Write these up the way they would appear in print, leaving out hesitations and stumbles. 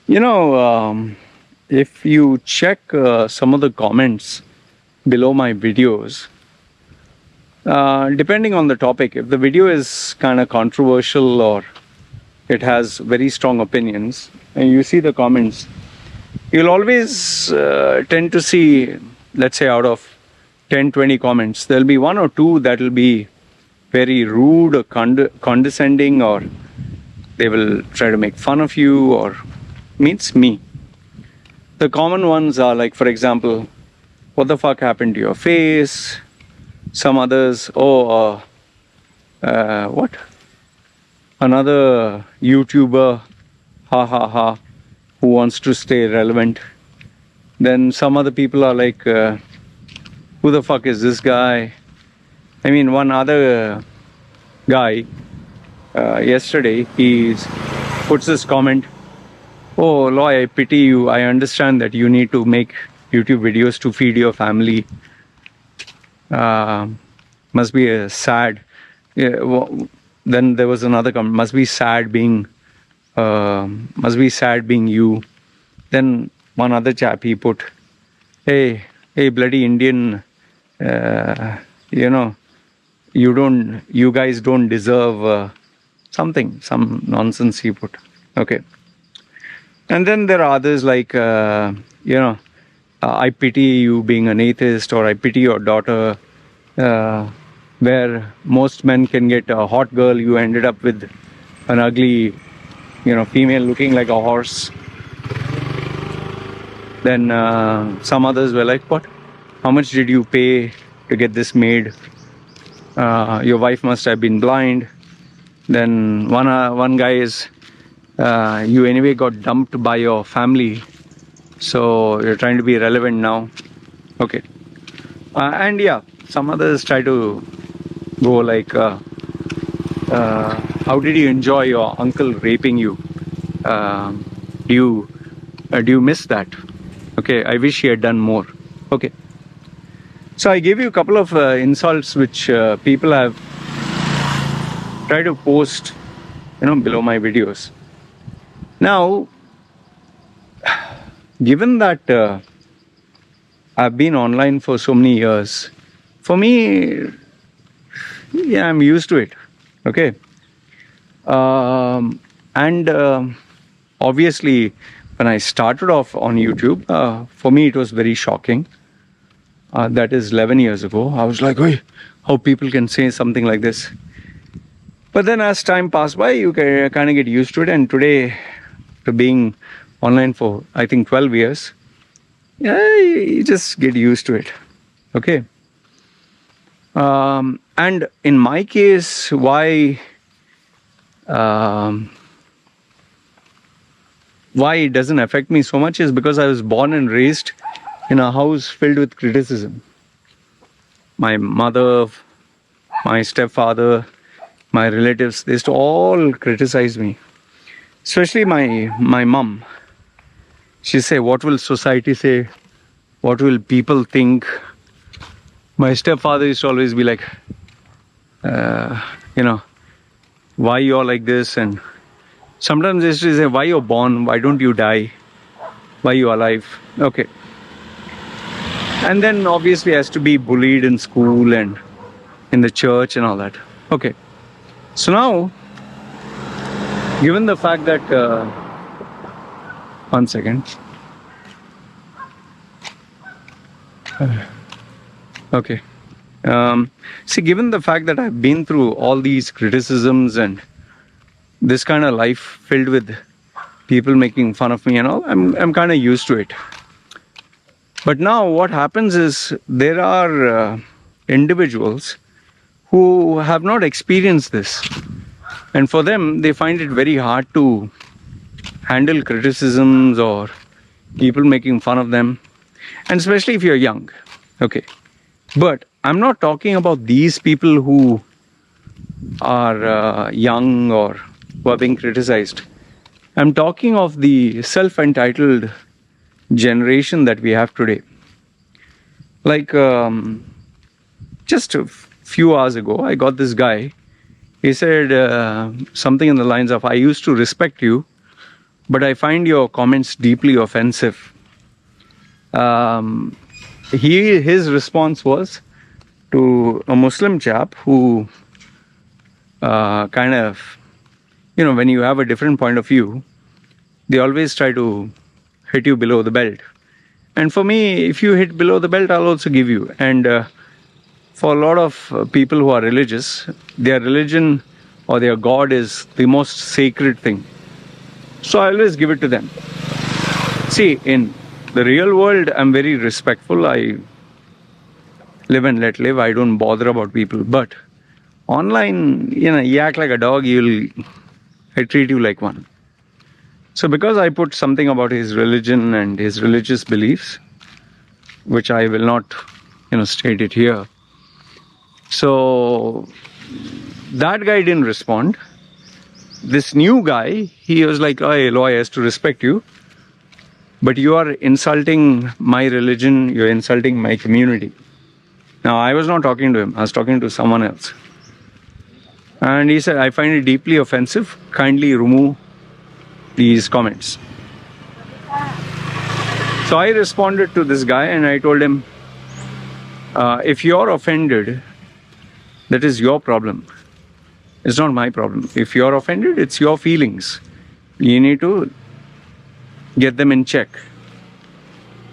You know, if you check some of the comments below my videos, depending on the topic, if the video is kind of controversial or it has very strong opinions, and you see the comments, you'll always tend to see, let's say, out of 10, 20 comments, there'll be one or two that will be very rude or condescending, or they will try to make fun of you, or means me. The common ones are like, for example, what the fuck happened to your face? Some others, what? Another YouTuber, ha ha ha, who wants to stay relevant. Then some other people are like, who the fuck is this guy? I mean, one other guy, yesterday, he puts this comment, oh, Loy, I pity you. I understand that you need to make YouTube videos to feed your family. Must be a sad. Yeah, then there was another comment. Must be sad being you. Then one other chap, he put, hey, bloody Indian, you guys don't deserve some nonsense he put. Okay. And then there are others like, I pity you being an atheist, or I pity your daughter, where most men can get a hot girl, you ended up with an ugly, female looking like a horse. Then some others were like, what? How much did you pay to get this made? Your wife must have been blind. Then one guy is, you anyway got dumped by your family, so you're trying to be relevant now. Okay. And yeah, some others try to go like, how did you enjoy your uncle raping you? Do you miss that? Okay, I wish he had done more. Okay. So I gave you a couple of insults which people have tried to post, below my videos. Now, given that I've been online for so many years, for me, yeah, I'm used to it. Okay. And obviously, when I started off on YouTube, for me it was very shocking. That is 11 years ago. I was like, "Oi, how people can say something like this?" But then as time passed by, you kind of get used to it. And today, to being online for, I think, 12 years, yeah, you just get used to it. Okay. And in my case, why it doesn't affect me so much is because I was born and raised in a house filled with criticism. My mother, my stepfather, my relatives, they used to all criticize me. Especially my mom. She say, what will society say? What will people think? My stepfather used to always be like, why you're like this? And sometimes they used to say, why you're born? Why don't you die? Why you alive? Okay. And then obviously has to be bullied in school and in the church and all that. Okay. So now, given the fact that, one second. Okay. See, given the fact that I've been through all these criticisms and this kind of life filled with people making fun of me and all, I'm kind of used to it. But now what happens is there are individuals who have not experienced this. And for them, they find it very hard to handle criticisms or people making fun of them. And especially if you're young. Okay. But I'm not talking about these people who are young or who are being criticized. I'm talking of the self-entitled generation that we have today. Like, just a few hours ago, I got this guy. He said something in the lines of, I used to respect you, but I find your comments deeply offensive. His response was to a Muslim chap who kind of, when you have a different point of view, they always try to hit you below the belt. And for me, if you hit below the belt, I'll also give you. And for a lot of people who are religious, their religion or their God is the most sacred thing. So I always give it to them. See, in the real world, I'm very respectful. I live and let live. I don't bother about people. But online, you act like a dog, I treat you like one. So because I put something about his religion and his religious beliefs, which I will not, state it here. So that guy didn't respond. This new guy, he was like, "Hey, Loy, I has to respect you, but you are insulting my religion, you're insulting my community." Now, I was not talking to him, I was talking to someone else. And he said, "I find it deeply offensive. Kindly remove these comments." So I responded to this guy and I told him, if you're offended, that is your problem. It's not my problem. If you're offended, it's your feelings. You need to get them in check.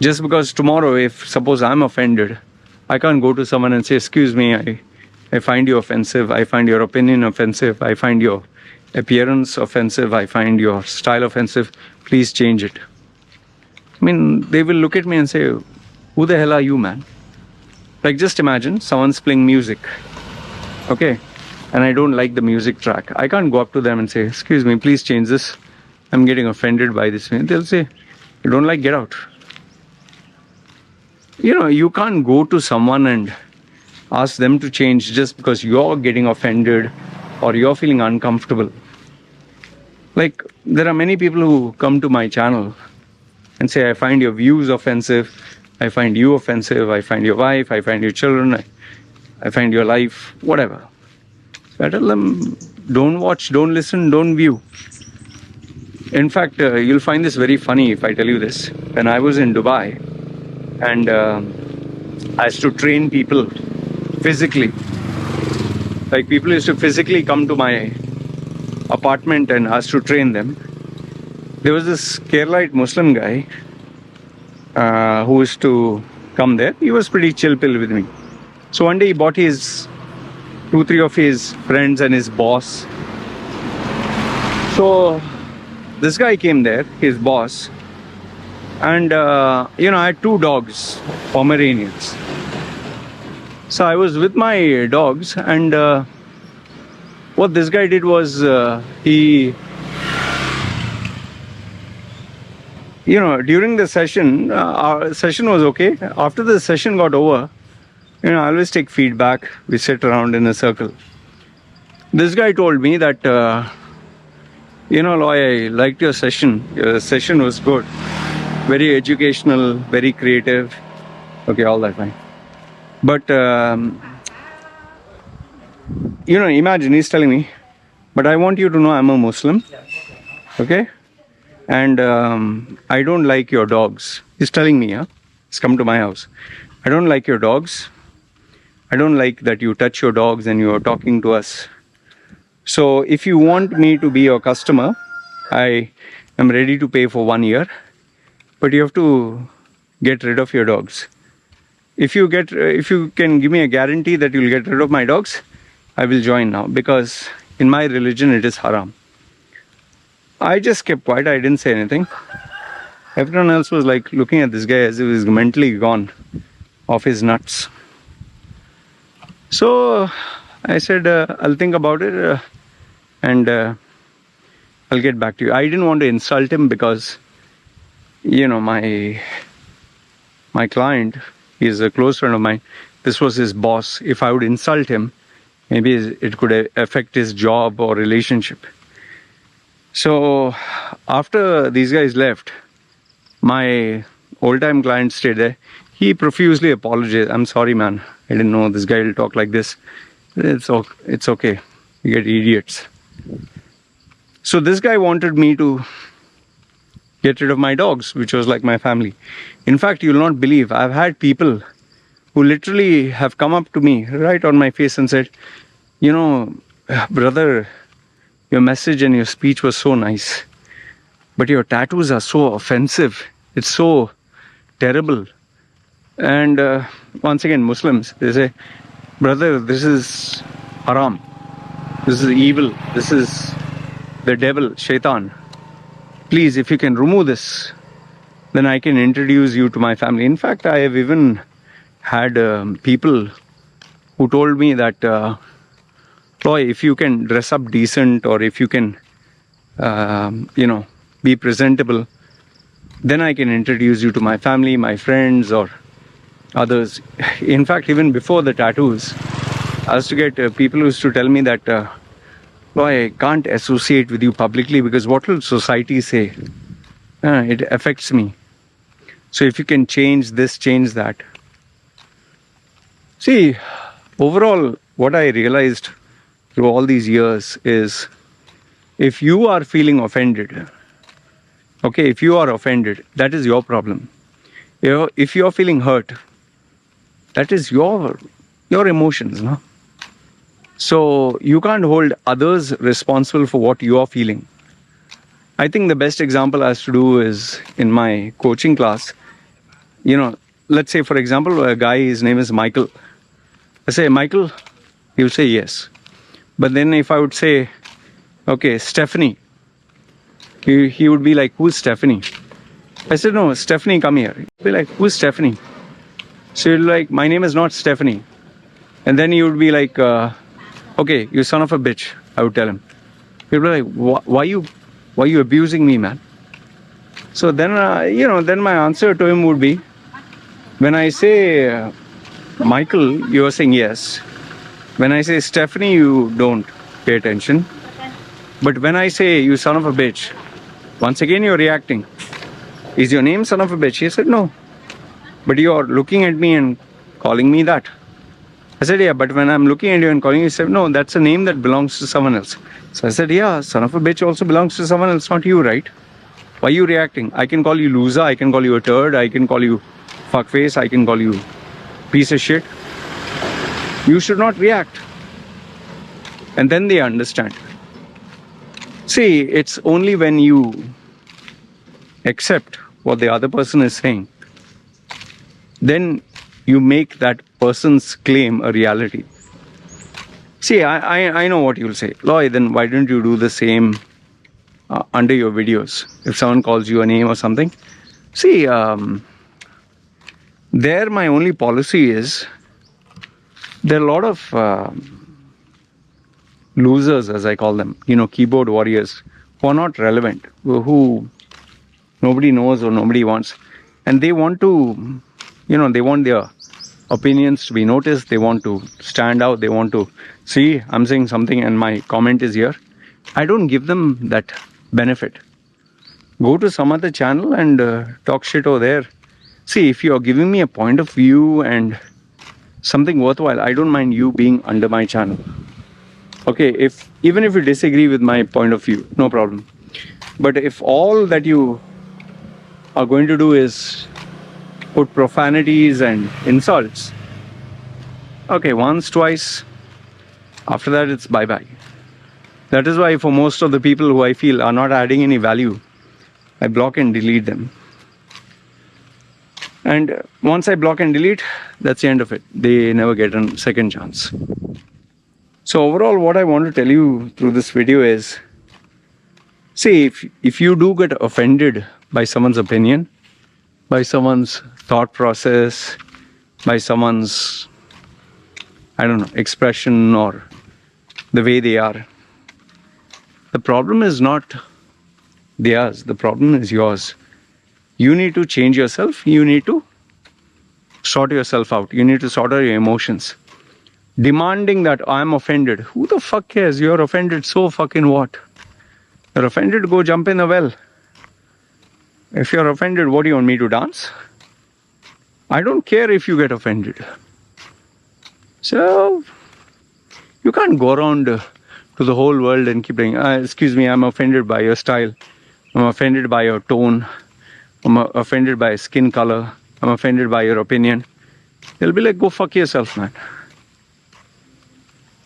Just because tomorrow, if suppose I'm offended, I can't go to someone and say, "Excuse me, I find you offensive. I find your opinion offensive. I find your appearance offensive. I find your style offensive. Please change it." I mean, they will look at me and say, "Who the hell are you, man?" Like, just imagine someone's playing music, okay, and I don't like the music track. I can't go up to them and say, "Excuse me, please change this. I'm getting offended by this." They'll say, "You don't like, get out." You can't go to someone and ask them to change just because you're getting offended or you're feeling uncomfortable. Like, there are many people who come to my channel and say, "I find your views offensive, I find you offensive, I find your wife, I find your children, I find your life," whatever. So I tell them, don't watch, don't listen, don't view. In fact, you'll find this very funny if I tell you this. When I was in Dubai and I used to train people physically, like people used to physically come to my apartment and I used to train them. There was this Keralite Muslim guy who used to come there. He was pretty chill pill with me. So one day he bought his 2-3 of his friends and his boss. So this guy came there, his boss, and I had 2 dogs, Pomeranians. So I was with my dogs, and what this guy did was during the session, our session was okay. After the session got over, I always take feedback. We sit around in a circle. This guy told me that, Loy, I liked your session. Your session was good. Very educational, very creative. Okay, all that fine. But, imagine he's telling me, "But I want you to know I'm a Muslim. Okay? And I don't like your dogs." He's telling me, he's come to my house. "I don't like your dogs. I don't like that you touch your dogs and you're talking to us. So if you want me to be your customer, I am ready to pay for 1 year. But you have to get rid of your dogs. If you can give me a guarantee that you'll get rid of my dogs, I will join now, because in my religion it is haram." I just kept quiet. I didn't say anything. Everyone else was like looking at this guy as if he's mentally gone off his nuts. So I said, "I'll think about it and I'll get back to you." I didn't want to insult him because, my client is a close friend of mine. This was his boss. If I would insult him, maybe it could affect his job or relationship. So after these guys left, my old-time client stayed there. He profusely apologized. "I'm sorry, man. I didn't know this guy will talk like this. It's okay. You get idiots." So this guy wanted me to get rid of my dogs, which was like my family. In fact, you'll not believe, I've had people who literally have come up to me right on my face and said, you know, brother, your message and your speech was so nice, but your tattoos are so offensive. It's so terrible. And once again, Muslims, they say, brother, this is haram. This is evil. This is the devil, shaitan. Please, if you can remove this, then I can introduce you to my family. In fact, I have even had people who told me that, Loy, if you can dress up decent, or if you can, be presentable, then I can introduce you to my family, my friends, or others. In fact, even before the tattoos, I used to get people who used to tell me that, Loy, I can't associate with you publicly because what will society say? It affects me. So if you can change this, change that. See, overall, what I realized through all these years is, if you are feeling offended, okay, if you are offended, that is your problem. If you are feeling hurt, that is your emotions, no? So you can't hold others responsible for what you are feeling. I think the best example I have to do is in my coaching class. Let's say, for example, a guy, his name is Michael. I say, Michael, he will say yes. But then if I would say, okay, Stephanie, he would be like, who's Stephanie? I said, no, Stephanie, come here. He'd be like, who's Stephanie? So he'd be like, my name is not Stephanie. And then he would be like, okay, you son of a bitch, I would tell him. He'd be like, why you abusing me, man? So then, then my answer to him would be, when I say, Michael, you are saying yes. When I say Stephanie, you don't pay attention. But when I say, you son of a bitch, once again you're reacting. Is your name son of a bitch? He said, no. But you're looking at me and calling me that. I said, yeah, but when I'm looking at you and calling you, said, no, that's a name that belongs to someone else. So I said, yeah, son of a bitch also belongs to someone else, not you, right? Why are you reacting? I can call you loser, I can call you a turd, I can call you fuckface, I can call you piece of shit. You should not react. And then they understand. See, it's only when you accept what the other person is saying, then you make that person's claim a reality. See, I know what you'll say. Loy, then why don't you do the same under your videos? If someone calls you a name or something. See, there my only policy is, there are a lot of losers, as I call them, keyboard warriors, who are not relevant, who nobody knows or nobody wants. And they want to, they want their opinions to be noticed, they want to stand out, they want to see, I'm saying something and my comment is here. I don't give them that benefit. Go to some other channel and talk shit over there. See, if you're giving me a point of view and something worthwhile, I don't mind you being under my channel. Okay, even if you disagree with my point of view, no problem. But if all that you are going to do is put profanities and insults, okay, once, twice, after that it's bye-bye. That is why for most of the people who I feel are not adding any value, I block and delete them. And once I block and delete, that's the end of it. They never get a second chance. So overall, what I want to tell you through this video is, see, if you do get offended by someone's opinion, by someone's thought process, by someone's, expression or the way they are, the problem is not theirs, the problem is yours. You need to change yourself, you need to sort yourself out, you need to sort out your emotions. Demanding that I'm offended, who the fuck cares? You're offended, so fucking what? You're offended, go jump in a well. If you're offended, what do you want me to dance? I don't care if you get offended. So, you can't go around to the whole world and keep saying, excuse me, I'm offended by your style. I'm offended by your tone. I'm offended by skin color. I'm offended by your opinion. They'll be like, go fuck yourself, man.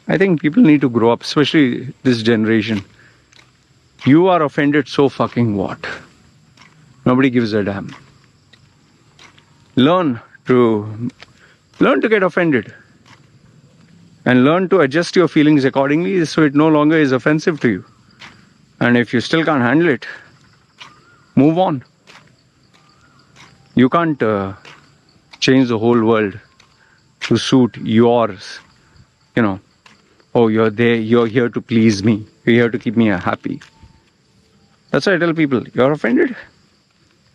I think people need to grow up, especially this generation. You are offended, so fucking what? Nobody gives a damn. Learn to get offended. And learn to adjust your feelings accordingly so it no longer is offensive to you. And if you still can't handle it, move on. You can't change the whole world to suit yours. Oh, you're here to please me. You're here to keep me happy. That's why I tell people, you're offended?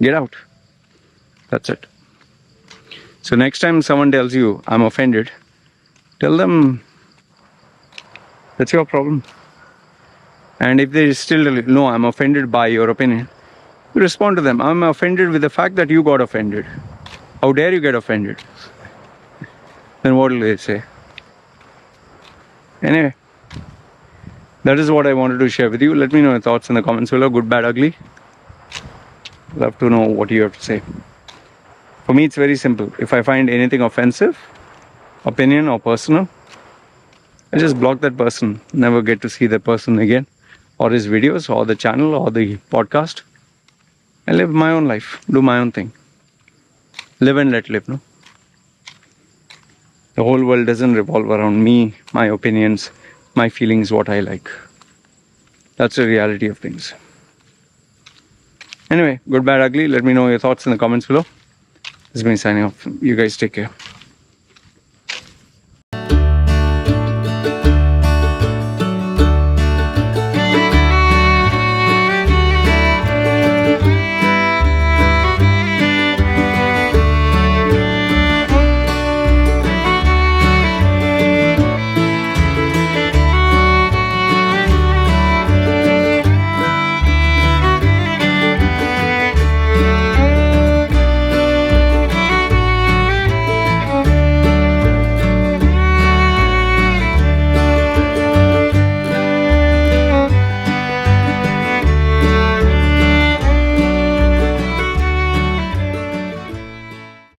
Get out. That's it. So next time someone tells you, I'm offended, tell them, that's your problem. And if they still tell you, no, I'm offended by your opinion, you respond to them, I'm offended with the fact that you got offended. How dare you get offended? Then what will they say? Anyway, that is what I wanted to share with you. Let me know your thoughts in the comments below. Good, bad, ugly. Love to know what you have to say. For me, it's very simple. If I find anything offensive, opinion or personal, I just block that person. Never get to see that person again, or his videos, or the channel, or the podcast. I live my own life, do my own thing. Live and let live, no? The whole world doesn't revolve around me, my opinions, my feelings, what I like. That's the reality of things. Anyway, good, bad, ugly. Let me know your thoughts in the comments below. This is me signing off. You guys take care.